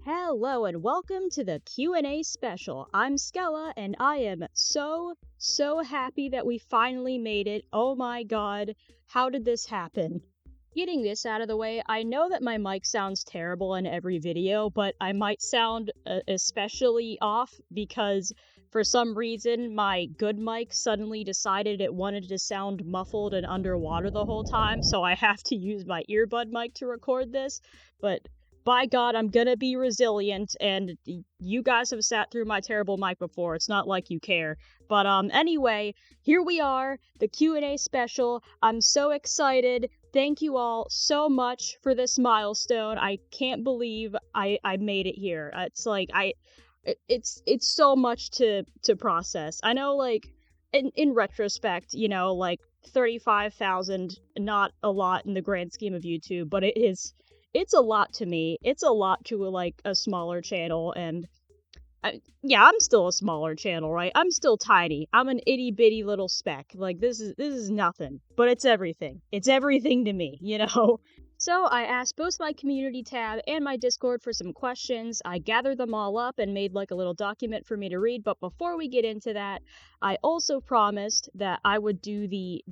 Hello and welcome to the Q&A special. I'm Skella and I am so happy that we finally made it. Oh my god, how did this happen? Getting this out of the way, I know that my mic sounds terrible in every video, but I might sound especially off because for some reason my good mic suddenly decided it wanted to sound muffled and underwater the whole time, so I have to use my earbud mic to record this, but by God, I'm gonna be resilient, and you guys have sat through my terrible mic before, it's not like you care. But anyway, here we are, the Q&A special. I'm so excited. Thank you all so much for this milestone. I can't believe I made it here. It's like, it's so much to process. I know, like, in retrospect, you know, like, 35,000, not a lot in the grand scheme of YouTube, but it's a lot to me. It's a lot to, like, a smaller channel, and yeah, I'm still a smaller channel, right? I'm still tiny. I'm an itty-bitty little speck. Like, this is nothing. But it's everything. It's everything to me, you know? So I asked both my community tab and my Discord for some questions. I gathered them all up and made, like, a little document for me to read, but before we get into that, I also promised that I would do the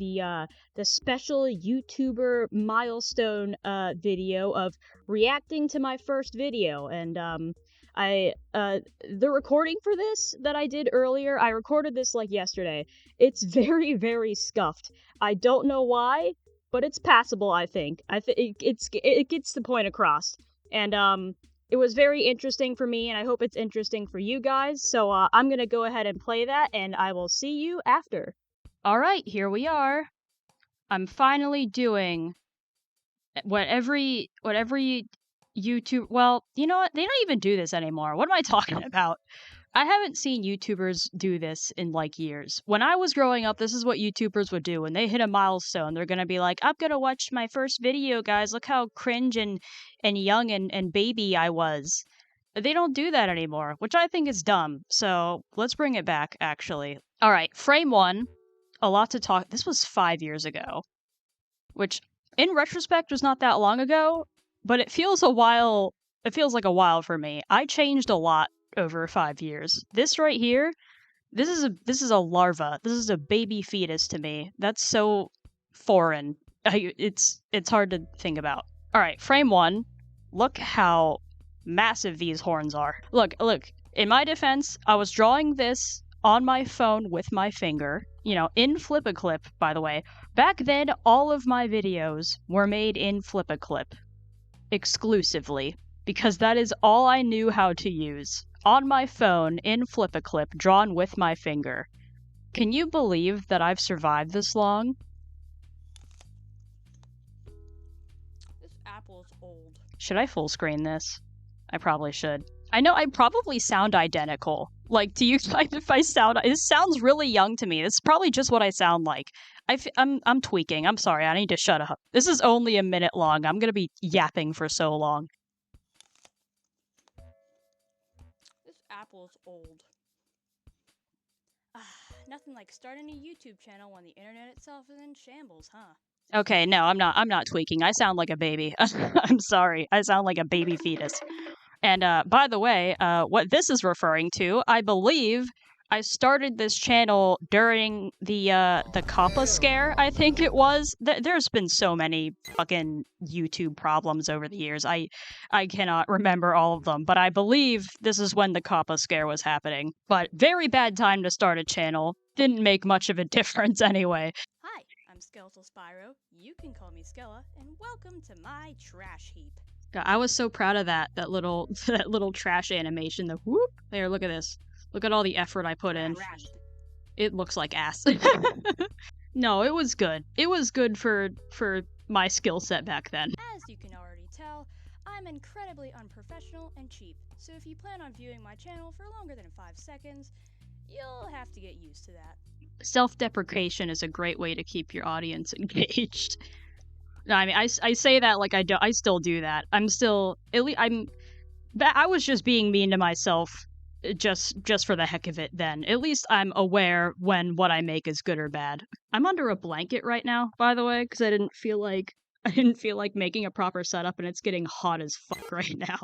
special YouTuber milestone video of reacting to my first video, and the recording for this that I did earlier, I recorded this like yesterday. It's very scuffed. I don't know why, but it's passable, I think. It gets the point across. And it was very interesting for me, and I hope it's interesting for you guys. So I'm gonna go ahead and play that, and I will see you after. Alright, here we are. I'm finally doing what every YouTube, well, you know what? They don't even do this anymore. What am I talking about? I haven't seen YouTubers do this in, like, years. When I was growing up, this is what YouTubers would do. When they hit a milestone, they're gonna be like, I'm gonna watch my first video, guys. Look how cringe and young and baby I was. They don't do that anymore, which I think is dumb. So let's bring it back, actually. All right, frame one. A lot to talk. This was 5 years ago, which in retrospect was not that long ago, but it feels a while. It feels like a while for me. I changed a lot over 5 years. This right here, this is a larva. This is a baby fetus to me. That's so foreign. It's hard to think about. All right, frame one. Look how massive these horns are. Look. In my defense, I was drawing this on my phone with my finger. You know, in Flip-a-Clip, by the way. Back then, all of my videos were made in Flip-a-Clip. Exclusively. Because that is all I knew how to use. On my phone, in Flip-a-Clip, drawn with my finger. Can you believe that I've survived this long? This apple's old. Should I full screen this? I probably should. I know I probably sound identical. Like, do you mind if I sound... This sounds really young to me. This is probably just what I sound like. I'm tweaking. I'm sorry. I need to shut up. This is only a minute long. I'm gonna be yapping for so long. This apple's old. Nothing like starting a YouTube channel when the internet itself is in shambles, huh? Okay, no, I'm not tweaking. I sound like a baby. I'm sorry. I sound like a baby fetus. And by the way, what this is referring to, I believe I started this channel during the Kappa scare, I think it was. There's been so many fucking YouTube problems over the years. I cannot remember all of them, but I believe this is when the Kappa scare was happening. But very bad time to start a channel. Didn't make much of a difference anyway. Hi, I'm Skeletal Spyro. You can call me Skella, and welcome to my trash heap. God, I was so proud of that little trash animation. The whoop there. Look at this. Look at all the effort I put in. It looks like ass. No, it was good. It was good for my skill set back then. As you can already tell, I'm incredibly unprofessional and cheap. So if you plan on viewing my channel for longer than 5 seconds, you'll have to get used to that. Self-deprecation is a great way to keep your audience engaged. No, I mean, I say that like I still do that. I was just being mean to myself just for the heck of it then. At least I'm aware when what I make is good or bad. I'm under a blanket right now, by the way, because I didn't feel like making a proper setup, and it's getting hot as fuck right now.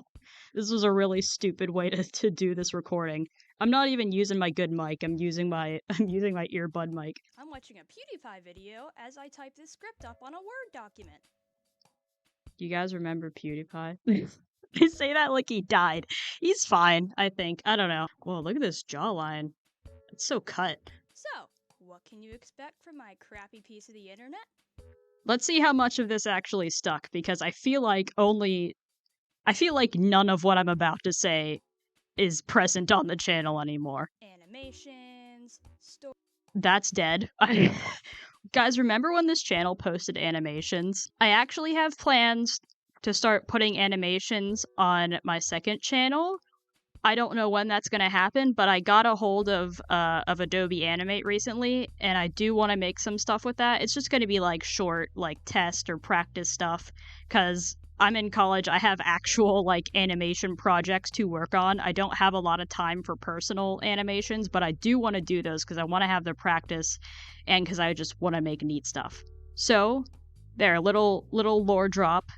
This was a really stupid way to do this recording. I'm not even using my good mic. I'm using my earbud mic. I'm watching a PewDiePie video as I type this script up on a Word document. Do you guys remember PewDiePie? They say that like he died. He's fine, I think. I don't know. Whoa, look at this jawline. It's so cut. So, what can you expect from my crappy piece of the internet? Let's see how much of this actually stuck, because I feel like none of what I'm about to say is present on the channel anymore. Animations, That's dead. Guys, remember when this channel posted animations? I actually have plans to start putting animations on my second channel. I don't know when that's gonna happen, but I got a hold of Adobe Animate recently, and I do want to make some stuff with that. It's just gonna be like short, like test or practice stuff, because I'm in college. I have actual like animation projects to work on. I don't have a lot of time for personal animations, but I do want to do those because I want to have the practice, and because I just want to make neat stuff. So, there, little lore drop.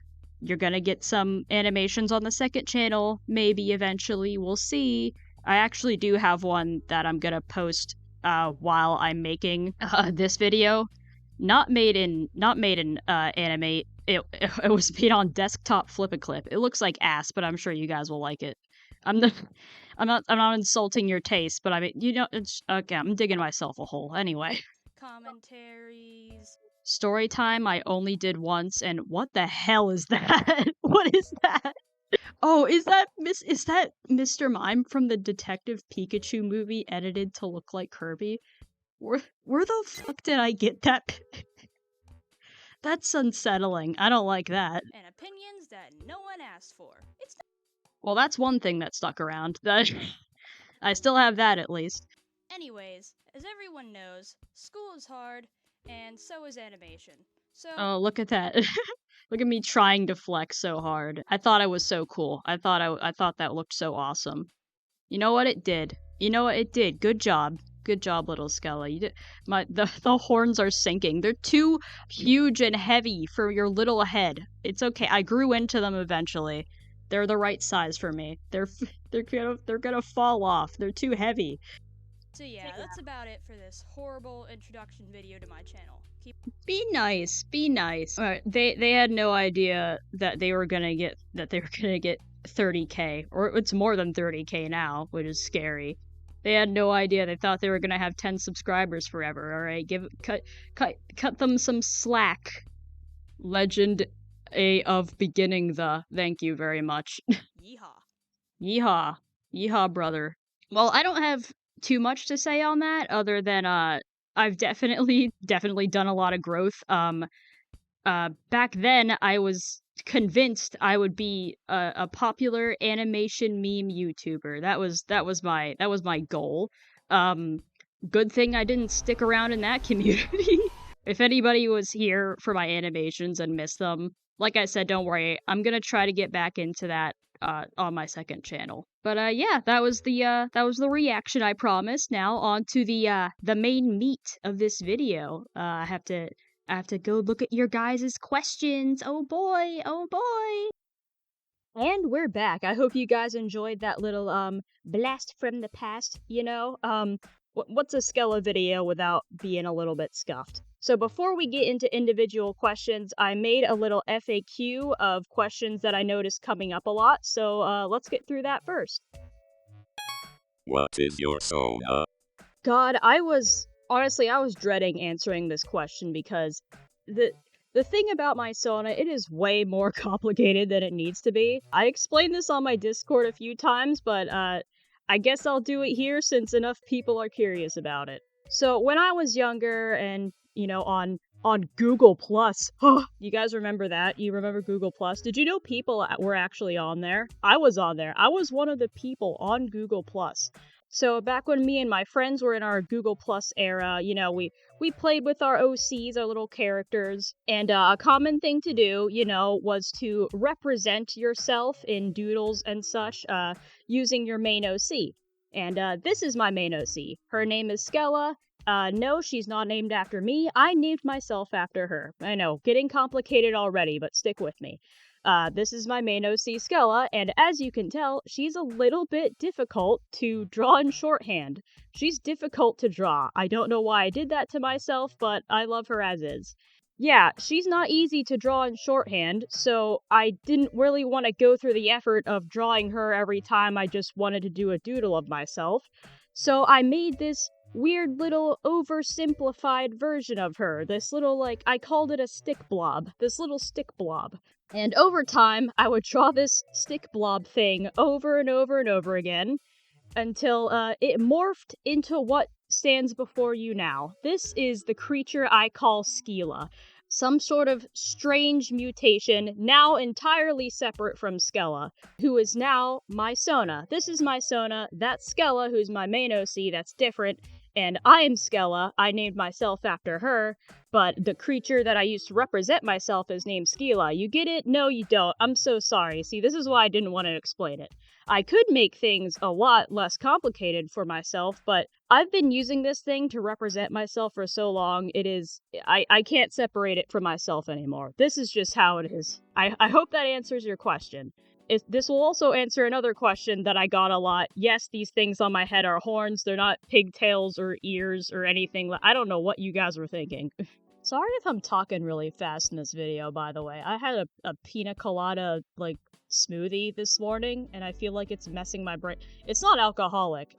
You're gonna get some animations on the second channel, maybe eventually, we'll see. I actually do have one that I'm gonna post while I'm making this video. Not made in Animate. It was made on desktop flip a clip. It looks like ass, but I'm sure you guys will like it. I'm not insulting your taste, but I mean, you know, it's okay. I'm digging myself a hole anyway. commentaries. Story time I only did once, and what the hell is that? What is that? Oh, is that Mr. Mime from the Detective Pikachu movie edited to look like Kirby? Where the fuck did I get that? That's unsettling. I don't like that. And opinions that no one asked for. Well, that's one thing that stuck around. I still have that, at least. Anyways, as everyone knows, school is hard, and so is animation. So oh, look at that. Look at me trying to flex so hard. I thought I was so cool. I thought that looked so awesome. You know what it did? You know what it did? Good job. Good job, little Skella. You did the horns are sinking. They're too huge and heavy for your little head. It's okay. I grew into them eventually. They're the right size for me. They're gonna fall off. They're too heavy. So yeah, that's about it for this horrible introduction video to my channel. Be nice. Be nice. They had no idea that they were gonna get 30K, or it's more than 30K now, which is scary. They had no idea. They thought they were gonna have 10 subscribers forever. All right, cut them some slack. Legend of beginning the. Thank you very much. Yeehaw. Yeehaw. Yeehaw, brother. Well, I don't have too much to say on that, other than I've definitely done a lot of growth. Back then I was convinced I would be a popular animation meme YouTuber. That was my goal. Good thing I didn't stick around in that community. If anybody was here for my animations and missed them, like I said, don't worry. I'm gonna try to get back into that on my second channel. But yeah, that was the reaction I promised. Now on to the main meat of this video. I have to go look at your guys' questions. Oh boy, oh boy. And we're back. I hope you guys enjoyed that little blast from the past, you know? What's a Skella video without being a little bit scuffed? So before we get into individual questions, I made a little FAQ of questions that I noticed coming up a lot, so let's get through that first. What is your Sona? God, honestly, I was dreading answering this question because the thing about my Sona, it is way more complicated than it needs to be. I explained this on my Discord a few times, but I guess I'll do it here since enough people are curious about it. So when I was younger and, you know, on Google Plus, you guys remember that? You remember Google Plus? Did you know people were actually on there? I was on there. I was one of the people on Google Plus. So back when me and my friends were in our Google Plus era, you know, we played with our OCs, our little characters, and a common thing to do, you know, was to represent yourself in doodles and such, using your main OC. And this is my main OC. Her name is Skella. No, she's not named after me. I named myself after her. I know, getting complicated already, but stick with me. This is my main OC, Skella, and as you can tell, she's a little bit difficult to draw in shorthand. She's difficult to draw. I don't know why I did that to myself, but I love her as is. Yeah, she's not easy to draw in shorthand, so I didn't really want to go through the effort of drawing her every time I just wanted to do a doodle of myself. So I made this weird little oversimplified version of her. This little, I called it a stick blob. This little stick blob. And over time, I would draw this stick blob thing over and over and over again until it morphed into what stands before you now. This is the creature I call Skela. Some sort of strange mutation, now entirely separate from Skella, who is now my Sona. This is my Sona, that's Skella, who's my main OC, that's different, and I am Skella. I named myself after her, but the creature that I used to represent myself is named Skela. You get it? No, you don't. I'm so sorry. See, this is why I didn't want to explain it. I could make things a lot less complicated for myself, but I've been using this thing to represent myself for so long, I can't separate it from myself anymore. This is just how it is. I hope that answers your question. This will also answer another question that I got a lot. Yes, these things on my head are horns. They're not pigtails or ears or anything. I don't know what you guys were thinking. Sorry if I'm talking really fast in this video, by the way. I had a pina colada, smoothie this morning, and I feel like it's messing my brain. It's not alcoholic.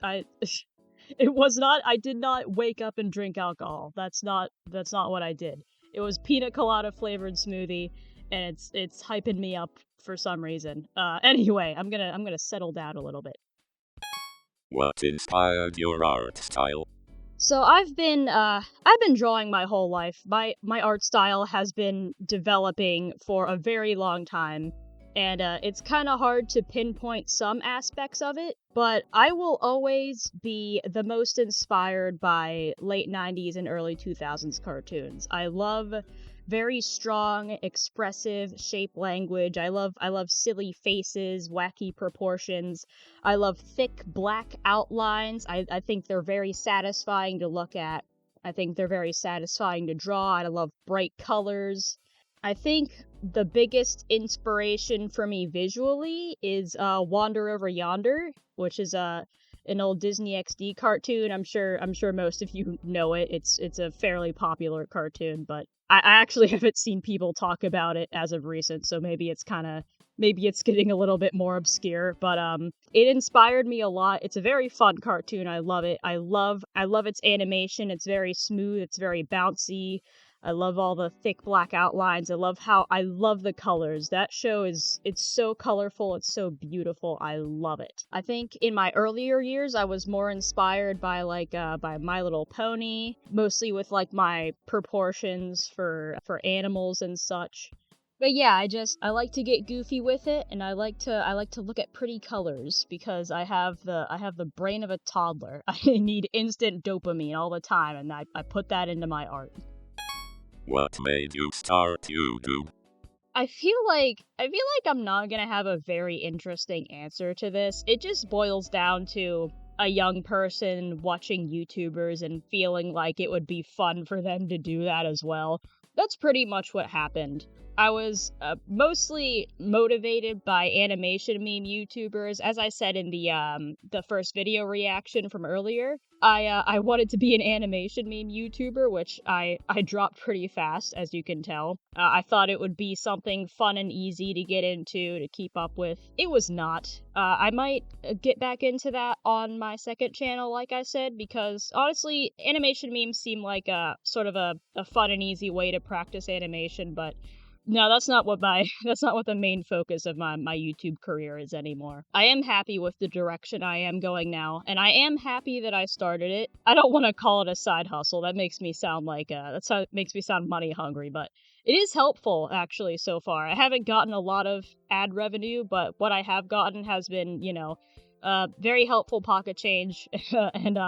It was not. I did not wake up and drink alcohol. That's not what I did. It was pina colada flavored smoothie, and it's hyping me up for some reason. Anyway, I'm gonna settle down a little bit. What inspired your art style? So I've been drawing my whole life. My art style has been developing for a very long time. And it's kind of hard to pinpoint some aspects of it, but I will always be the most inspired by late 90s and early 2000s cartoons. I love very strong, expressive shape language. I love silly faces, wacky proportions. I love thick black outlines. I think they're very satisfying to look at. I think they're very satisfying to draw. I love bright colors. I think the biggest inspiration for me visually is Wander Over Yonder, which is an old Disney XD cartoon. I'm sure most of you know it. It's a fairly popular cartoon, but I actually haven't seen people talk about it as of recent, so maybe it's getting a little bit more obscure, but it inspired me a lot. It's a very fun cartoon. I love it. I love its animation. It's very smooth, it's very bouncy. I love all the thick black outlines. I love the colors. That show it's so colorful, it's so beautiful. I love it. I think in my earlier years I was more inspired by by My Little Pony, mostly with my proportions for animals and such. But yeah, I like to get goofy with it, and I like to look at pretty colors because I have the brain of a toddler. I need instant dopamine all the time, and I put that into my art. What made you start YouTube? I feel like I'm not gonna have a very interesting answer to this. It just boils down to a young person watching YouTubers and feeling like it would be fun for them to do that as well. That's pretty much what happened. I was mostly motivated by animation meme YouTubers. As I said in the first video reaction from earlier, I wanted to be an animation meme YouTuber, which I dropped pretty fast, as you can tell. I thought it would be something fun and easy to get into, to keep up with. It was not. I might get back into that on my second channel, like I said, because honestly, animation memes seem like a sort of a fun and easy way to practice animation, but no, that's not what the main focus of my YouTube career is anymore. I am happy with the direction I am going now, and I am happy that I started it. I don't want to call it a side hustle. That makes me sound makes me sound money hungry, but it is helpful actually so far. I haven't gotten a lot of ad revenue, but what I have gotten has been, very helpful pocket change, and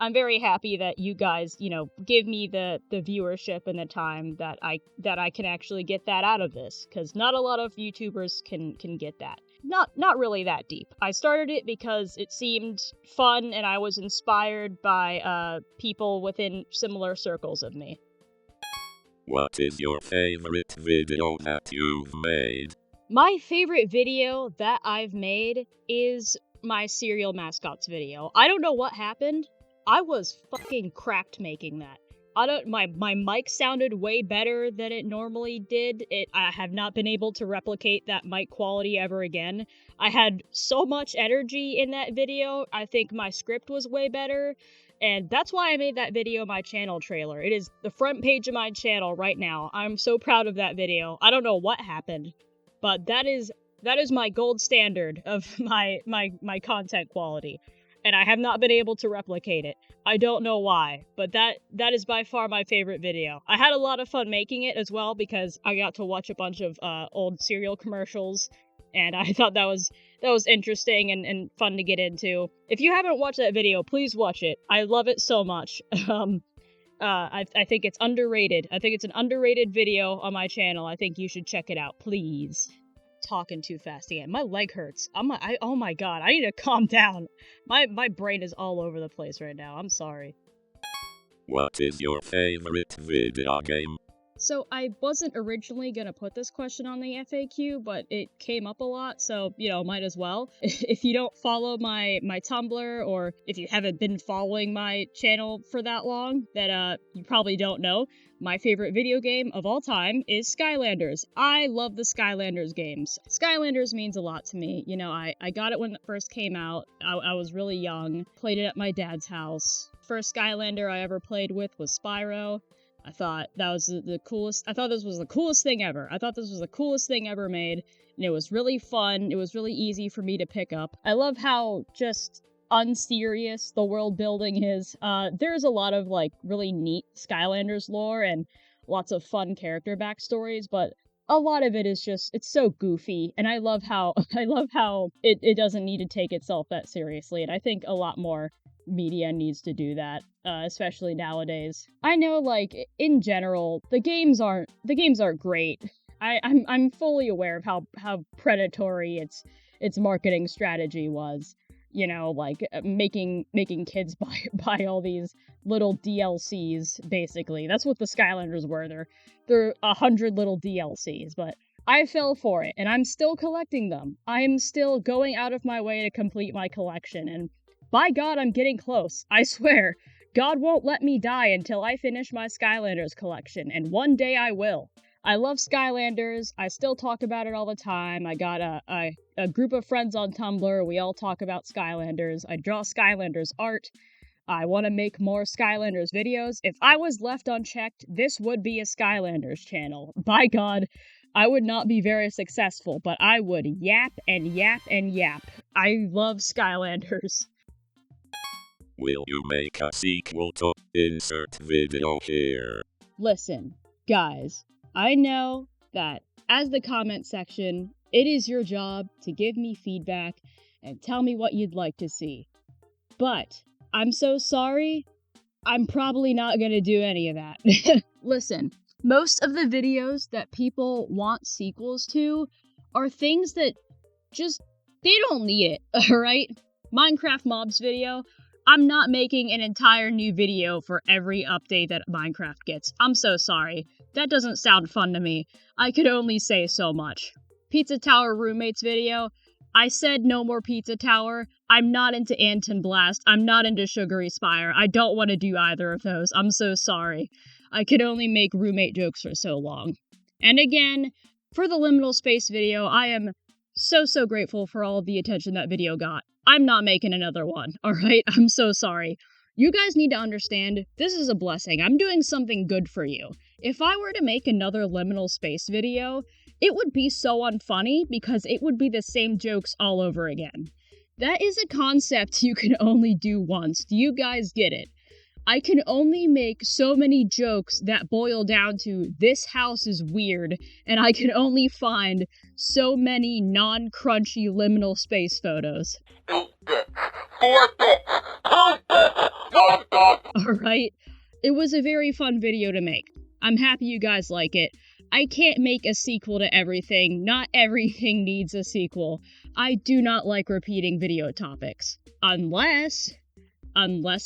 I'm very happy that you guys, give me the viewership and the time that I can actually get that out of this, because not a lot of YouTubers can get that. Not really that deep. I started it because it seemed fun and I was inspired by people within similar circles of me. What is your favorite video that you've made? My favorite video that I've made is my cereal mascots video. I don't know what happened. I was fucking cracked making that. My mic sounded way better than it normally did. I have not been able to replicate that mic quality ever again. I had so much energy in that video. I think my script was way better. And that's why I made that video my channel trailer. It is the front page of my channel right now. I'm so proud of that video. I don't know what happened, but that is my gold standard of my content quality. And I have not been able to replicate it. I don't know why, but that is by far my favorite video. I had a lot of fun making it as well because I got to watch a bunch of old cereal commercials, and I thought that was interesting and fun to get into. If you haven't watched that video, please watch it. I love it so much. I think it's underrated. I think it's an underrated video on my channel. I think you should check it out, please. Talking too fast again. My leg hurts. Oh my god, I need to calm down. My brain is all over the place right now. I'm sorry. What is your favorite video game? So I wasn't originally gonna put this question on the FAQ, but it came up a lot, so, might as well. If you don't follow my Tumblr, or if you haven't been following my channel for that long, then you probably don't know, my favorite video game of all time is Skylanders. I love the Skylanders games. Skylanders means a lot to me. I got it when it first came out. I was really young, played it at my dad's house. First Skylander I ever played with was Spyro. I thought that was the coolest. I thought this was the coolest thing ever. I thought this was the coolest thing ever made, and it was really fun. It was really easy for me to pick up. I love how just unserious the world building is. There's a lot of really neat Skylanders lore and lots of fun character backstories, but a lot of it is just, it's so goofy, and I love how it doesn't need to take itself that seriously, and I think a lot more media needs to do that, especially nowadays. I know, in general, the games aren't great. I'm fully aware of how predatory its marketing strategy was. Making kids buy all these little DLCs, basically. That's what the Skylanders were. They're 100 little DLCs, but I fell for it, and I'm still collecting them. I'm still going out of my way to complete my collection, and by God, I'm getting close. I swear, God won't let me die until I finish my Skylanders collection, and one day I will. I love Skylanders. I still talk about it all the time. I got a group of friends on Tumblr. We all talk about Skylanders. I draw Skylanders art. I want to make more Skylanders videos. If I was left unchecked, this would be a Skylanders channel. By God, I would not be very successful, but I would yap and yap and yap. I love Skylanders. Will you make a sequel to insert video here? Listen, guys, I know that as the comment section, it is your job to give me feedback and tell me what you'd like to see. But I'm so sorry, I'm probably not gonna do any of that. Listen, most of the videos that people want sequels to are things that they don't need it, alright? Minecraft Mobs video, I'm not making an entire new video for every update that Minecraft gets. I'm so sorry. That doesn't sound fun to me. I could only say so much. Pizza Tower Roommates video, I said no more Pizza Tower. I'm not into Anton Blast. I'm not into Sugary Spire. I don't want to do either of those. I'm so sorry. I could only make roommate jokes for so long. And again, for the Liminal Space video, I am so grateful for all of the attention that video got. I'm not making another one, alright? I'm so sorry. You guys need to understand, this is a blessing. I'm doing something good for you. If I were to make another Liminal Space video, it would be so unfunny because it would be the same jokes all over again. That is a concept you can only do once. Do you guys get it? I can only make so many jokes that boil down to this house is weird, and I can only find so many non-crunchy liminal space photos. Alright? It was a very fun video to make. I'm happy you guys like it. I can't make a sequel to everything. Not everything needs a sequel. I do not like repeating video topics. Unless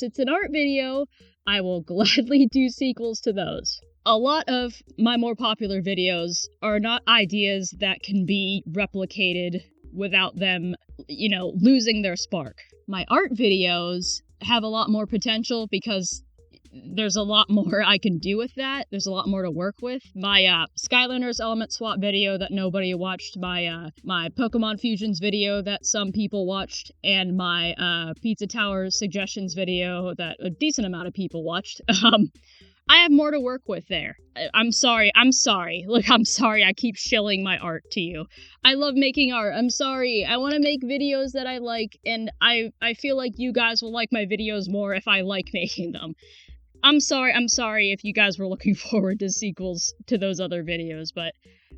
it's an art video, I will gladly do sequels to those. a lot of my more popular videos are not ideas that can be replicated without them, losing their spark. My art videos have a lot more potential because there's a lot more I can do with that. There's a lot more to work with. My Skylanders element swap video that nobody watched, my Pokemon Fusions video that some people watched, and my Pizza Tower suggestions video that a decent amount of people watched. I have more to work with there. I'm sorry. Look, I'm sorry I keep shilling my art to you. I love making art. I'm sorry. I want to make videos that I like, and I feel like you guys will like my videos more if I like making them. I'm sorry if you guys were looking forward to sequels to those other videos, but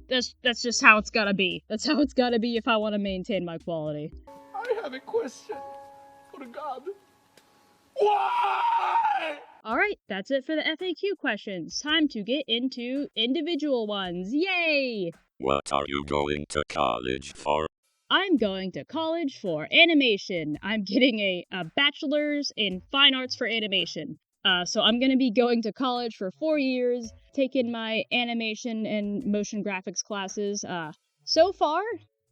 that's just how it's gotta be. That's how it's gotta be if I want to maintain my quality. I have a question. For God. Why? Alright, that's it for the FAQ questions. Time to get into individual ones. Yay! What are you going to college for? I'm going to college for animation. I'm getting a bachelor's in fine arts for animation. So I'm going to be going to college for 4 years, taking my animation and motion graphics classes. So far,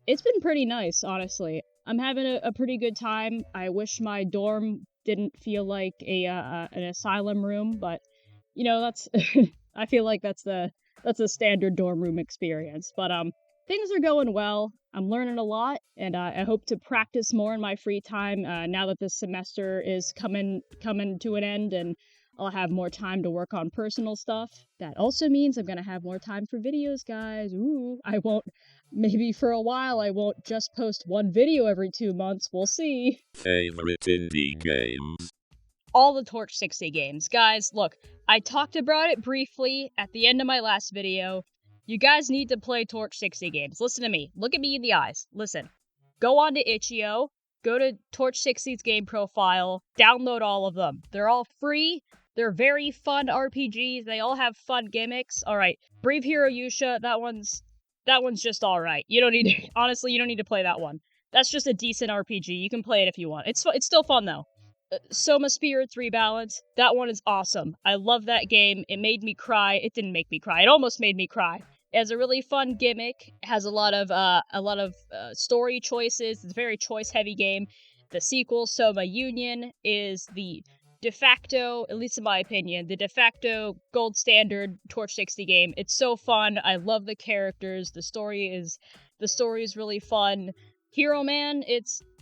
it's been pretty nice, honestly. I'm having a pretty good time. I wish my dorm didn't feel like an asylum room, but that's I feel like that's a standard dorm room experience. But things are going well. I'm learning a lot, and I hope to practice more in my free time now that this semester is coming to an end, and I'll have more time to work on personal stuff. That also means I'm gonna have more time for videos, guys. Ooh, maybe for a while I won't just post one video every 2 months. We'll see. Favorite indie games? All the Torch 60 games. Guys, look, I talked about it briefly at the end of my last video. You guys need to play Torch 60 games. Listen to me. Look at me in the eyes. Listen. Go on to itch.io. Go to Torch 60's game profile. Download all of them. They're all free. They're very fun RPGs. They all have fun gimmicks. Alright. Brave Hero Yusha, that one's just alright. You don't need to play that one. That's just a decent RPG. You can play it if you want. It's still fun though. Soma Spirits Rebalance. That one is awesome. I love that game. It made me cry. It didn't make me cry. It almost made me cry. It has a really fun gimmick. It has a lot of story choices. It's a very choice-heavy game. The sequel, Soma Union, is the de facto, at least in my opinion, the de facto gold standard Torch 60 game. It's so fun. I love the characters. The story is really fun. Hero Man,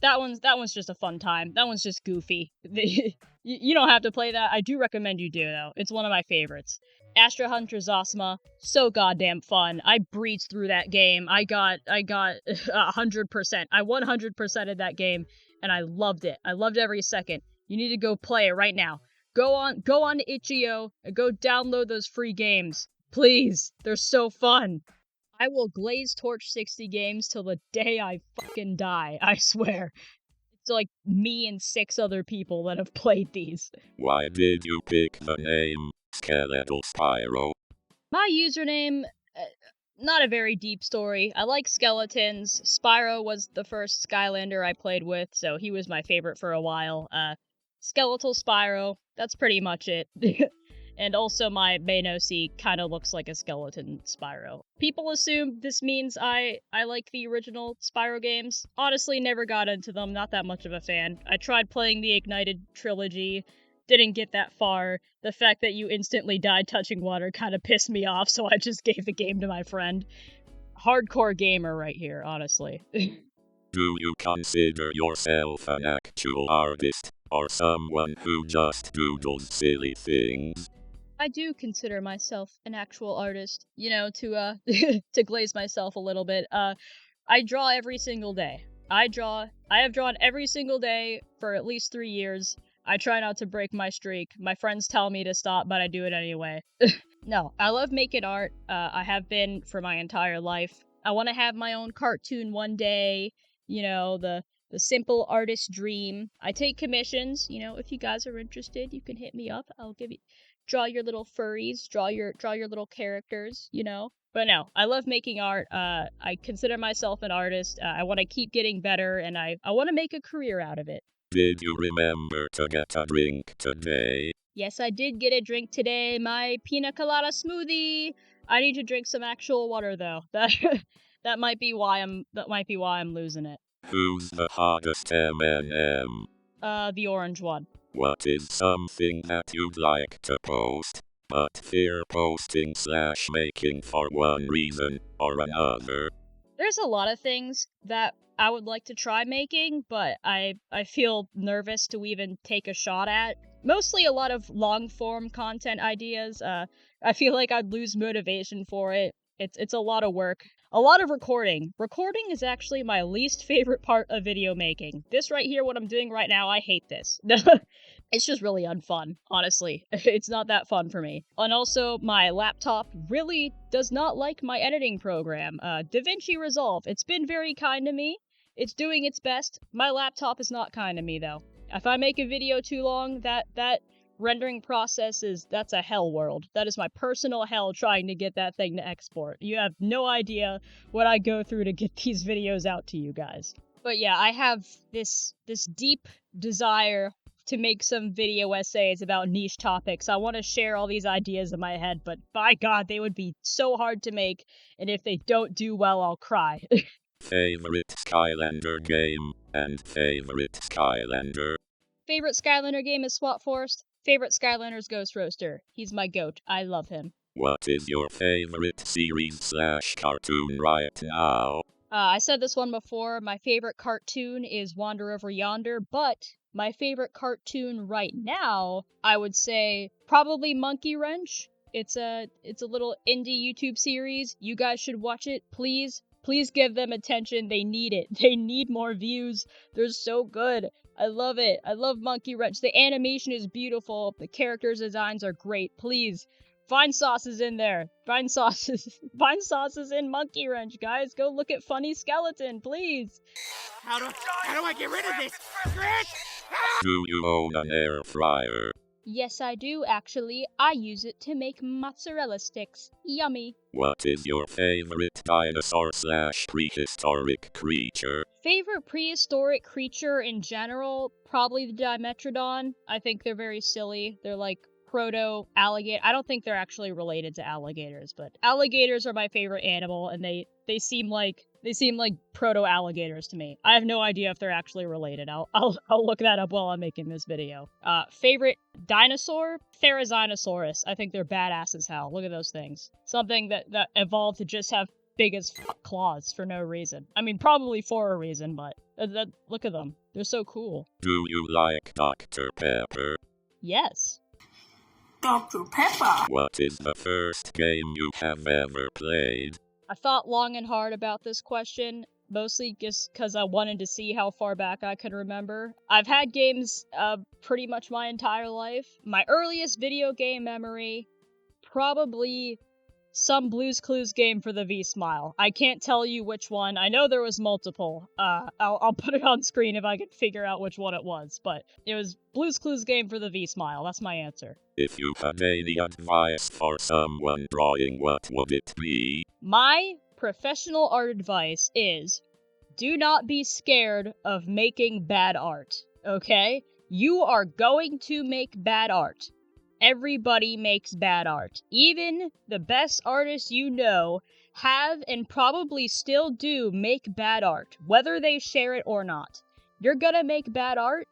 that one's just a fun time. That one's just goofy. You don't have to play that. I do recommend you do though. It's one of my favorites. Astro Hunter Zosma, so goddamn fun. I breezed through that game. I got 100%. I 100%ed that game, and I loved it. I loved every second. You need to go play it right now. Go on to itch.io and go download those free games. Please, they're so fun. I will glaze Torch 60 games till the day I fucking die, I swear. It's like me and 6 other people that have played these. Why did you pick the name Skeletal Spyro? My username, not a very deep story. I like skeletons. Spyro was the first Skylander I played with, so he was my favorite for a while. Skeletal Spyro, that's pretty much it. And also my main OC kind of looks like a skeleton Spyro. People assume this means I like the original Spyro games. Honestly, never got into them, not that much of a fan. I tried playing the Ignited trilogy, didn't get that far. The fact that you instantly died touching water kind of pissed me off, so I just gave the game to my friend. Hardcore gamer right here, honestly. Do you consider yourself an actual artist, or someone who just doodles silly things? I do consider myself an actual artist, to to glaze myself a little bit. I draw every single day. I have drawn every single day for at least 3 years. I try not to break my streak. My friends tell me to stop, but I do it anyway. No, I love making art. I have been for my entire life. I want to have my own cartoon one day, the simple artist dream. I take commissions, if you guys are interested, you can hit me up. I'll give you draw your little furries, draw your little characters, But no, I love making art. I consider myself an artist. I want to keep getting better, and I want to make a career out of it. Did you remember to get a drink today? Yes, I did get a drink today. My pina colada smoothie. I need to drink some actual water though. That might be why I'm losing it. Who's the hottest M&M? The orange one. What is something that you'd like to post, but fear posting / making for one reason or another? There's a lot of things that I would like to try making, but I feel nervous to even take a shot at. Mostly a lot of long-form content ideas. I feel like I'd lose motivation for it. It's a lot of work. A lot of recording. Recording is actually my least favorite part of video making. This right here, what I'm doing right now, I hate this. It's just really unfun, honestly. It's not that fun for me. And also, my laptop really does not like my editing program, DaVinci Resolve. It's been very kind to me. It's doing its best. My laptop is not kind to me, though. If I make a video too long, that rendering process that's a hell world. That is my personal hell trying to get that thing to export. You have no idea what I go through to get these videos out to you guys. But yeah, I have this deep desire to make some video essays about niche topics. I want to share all these ideas in my head, but by God, they would be so hard to make, and if they don't do well, I'll cry. Favorite Skylander game and favorite Skylander? Favorite Skylander game is Swap Forest. Favorite Skylander's Ghost Roaster. He's my goat. I love him. What is your favorite series / cartoon right now? I said this one before. My favorite cartoon is Wander Over Yonder, but my favorite cartoon right now, I would say probably Monkey Wrench. It's a little indie YouTube series. You guys should watch it, please. Please give them attention. They need it. They need more views. They're so good. I love it. I love Monkey Wrench. The animation is beautiful. The characters' designs are great. Please, find sauces in there. Find sauces. Find sauces in Monkey Wrench, guys. Go look at Funny Skeleton, please. How do I get rid of this? Chris! Do you own an air fryer? Yes, I do, actually. I use it to make mozzarella sticks. Yummy. What is your favorite dinosaur / prehistoric creature? Favorite prehistoric creature in general? Probably the Dimetrodon. I think they're very silly. They're like proto-alligator. I don't think they're actually related to alligators, but alligators are my favorite animal, and they seem like proto-alligators to me. I have no idea if they're actually related. I'll look that up while I'm making this video. Favorite dinosaur? Therizinosaurus. I think they're badass as hell. Look at those things. Something that evolved to just have big as fuck claws for no reason. I mean, probably for a reason, but look at them. They're so cool. Do you like Dr. Pepper? Yes. Dr. Pepper! What is the first game you have ever played? I thought long and hard about this question, mostly just because I wanted to see how far back I could remember. I've had games pretty much my entire life. My earliest video game memory, probably some Blue's Clues game for the V-Smile. I can't tell you which one. I know there was multiple. I'll put it on screen if I can figure out which one it was, but it was Blue's Clues game for the V-Smile. That's my answer. If you had any advice for someone drawing, what would it be? My professional art advice is, do not be scared of making bad art, okay? You are going to make bad art. Everybody makes bad art. Even the best artists you know have and probably still do make bad art, whether they share it or not. You're gonna make bad art,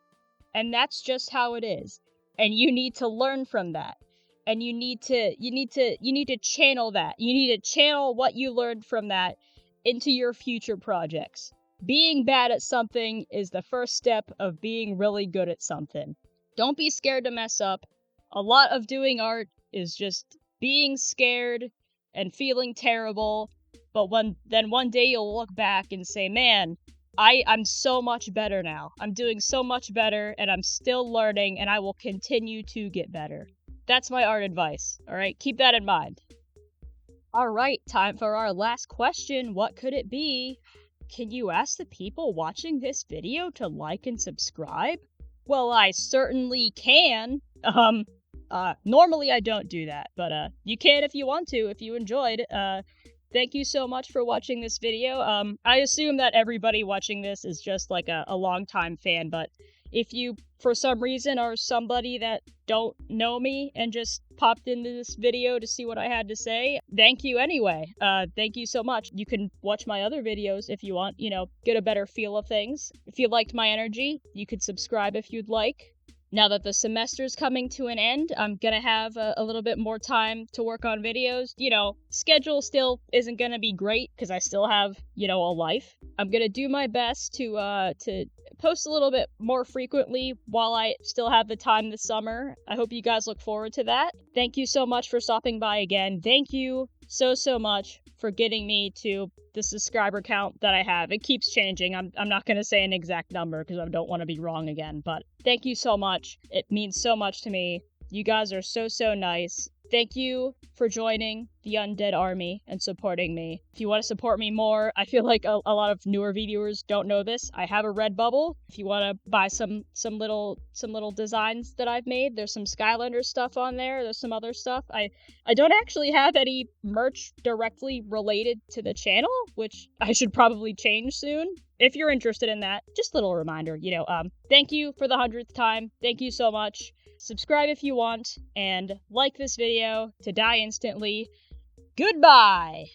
and that's just how it is. And you need to learn from that. And you need to channel that. You need to channel what you learned from that into your future projects. Being bad at something is the first step of being really good at something. Don't be scared to mess up. A lot of doing art is just being scared and feeling terrible, but then one day you'll look back and say, man, I'm so much better now. I'm doing so much better, and I'm still learning, and I will continue to get better. That's my art advice, alright? Keep that in mind. Alright, time for our last question. What could it be? Can you ask the people watching this video to like and subscribe? Well, I certainly can. Normally I don't do that, but you can if you want to, if you enjoyed. Thank you so much for watching this video. I assume that everybody watching this is just like a long-time fan, but If you, for some reason, are somebody that don't know me and just popped into this video to see what I had to say, thank you anyway. Thank you so much. You can watch my other videos if you want, get a better feel of things. If you liked my energy, you could subscribe if you'd like. Now that the semester's coming to an end, I'm gonna have a little bit more time to work on videos. Schedule still isn't gonna be great because I still have, a life. I'm gonna do my best to post a little bit more frequently while I still have the time this summer. I hope you guys look forward to that. Thank you so much for stopping by again. Thank you so much for getting me to the subscriber count that I have. It keeps changing. I'm not going to say an exact number because I don't want to be wrong again, but thank you so much. It means so much to me. You guys are so nice. Thank you for joining the Undead Army and supporting me. If you want to support me more, I feel like a lot of newer viewers don't know this. I have a Redbubble. If you want to buy some little designs that I've made, there's some Skylanders stuff on there. There's some other stuff. I don't actually have any merch directly related to the channel, which I should probably change soon. If you're interested in that, just a little reminder, thank you for the 100th time. Thank you so much. Subscribe if you want, and like this video to die instantly. Goodbye!